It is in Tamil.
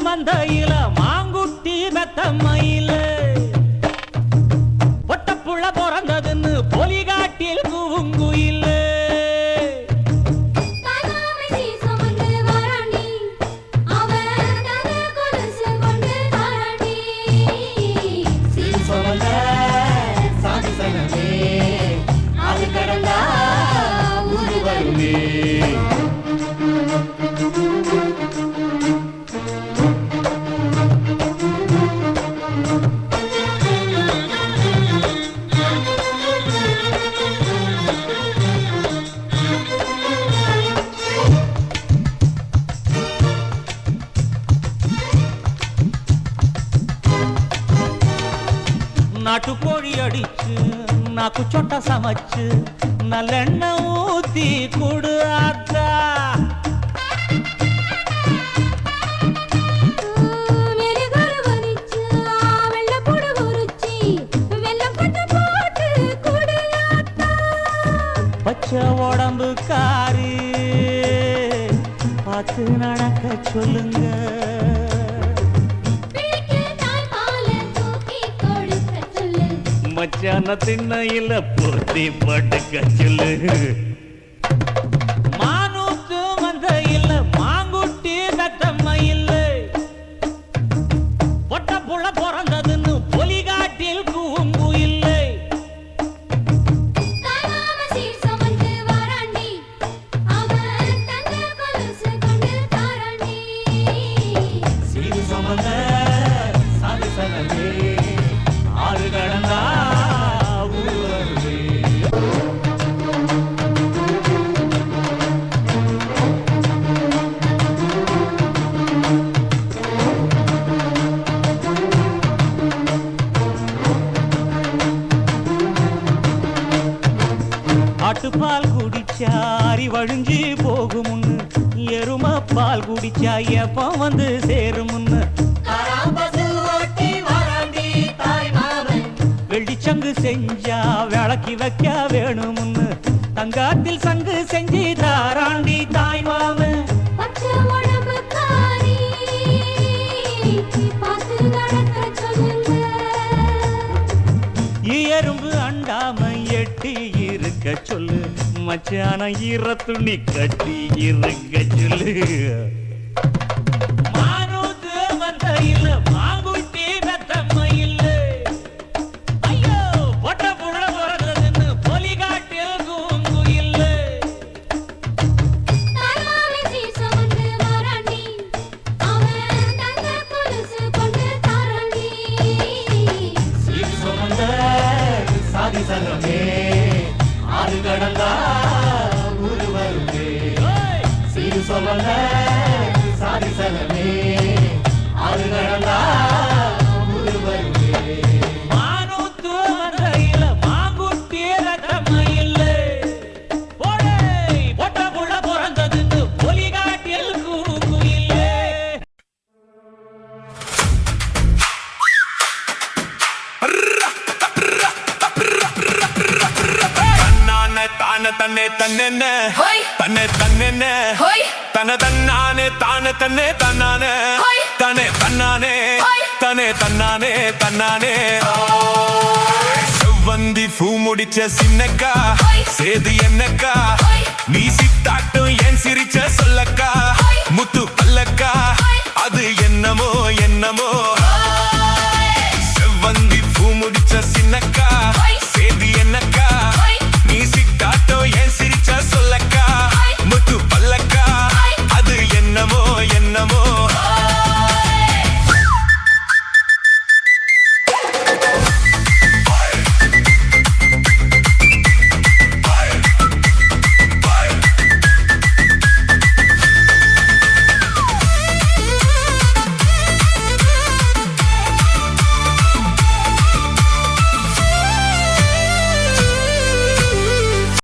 மந்தையில மாங்குட்டி மெத்தம்மையில பொட்டப்புள்ள பிறந்ததுன்னு பொலிகாட்டில் கூவுங்குயில நாட்டுக்கோழி அடிச்சு நாக்கு சொட்ட சமைச்சு நல்லெண்ணெய் ஊத்தி கொடு ஆத்தா. பச்சை உடம்பு காரி பார்த்து நடக்க சொல்லுங்க. மச்சான திண்ணையில போத்தி படுக்க சொல்லு. மானூத்து மந்தையில மாங்குட்டி மெத்தம்மையில பொட்ட புள்ள பிறந்ததுன்னு பொலிகாட்டில் கூவுங்குயில்லை. சீரு சுமந்த சாதி சனமே ஆறு கடந்தா ஆட்டுப்பால் குடிச்சா அறிவழிஞ்சு போகுமுன்னு எரும பால் குடிச்சா எப்ப வந்து சேருமுன்னு வெள்ளிச்சங்கு செஞ்சா விளக்கி வைக்க வேணுமுன்னு தங்காத்தில் சங்கு செஞ்சு தாராண்டி தாய் மாமன். எறும்பு அண்டாம எட்டி இருக்க சொல்லு. மச்சான ஈர துணி கட்டி இருக்க சொல்லு. மானூத்து மந்தையில மாங்குட்டி மெத்தம்மையில ஐயோ பொட்ட புள்ள பிறந்ததுன்னு பொலிகாட்டில் கூவுங்குயில்ல. சீர் சுமந்த சாதி சனமே ஆறு கடந்தா ஊரு வருமே. சீரு சுமந்த சாதி சனமே ஆறு கடந்தா ஊரு வருமே. மானூத்து மந்தையில மாங்குட்டி மெத்தம்மையில பொட்ட புள்ள பிறந்ததுன்னு பொலிகாட்டில் கூவுங்குயில்லை. தன்னை தன்னே தன்னை தன்னே தன தன்னானே தானே தன்னே தன்னானே தனே தன்னானே தனே தன்னானே தன்னானே. செவ்வந்தி பூ முடிச்ச சின்னக்கா சேது என்னக்கா நீ சித்தாட்டும் ஏன் சிரிச்ச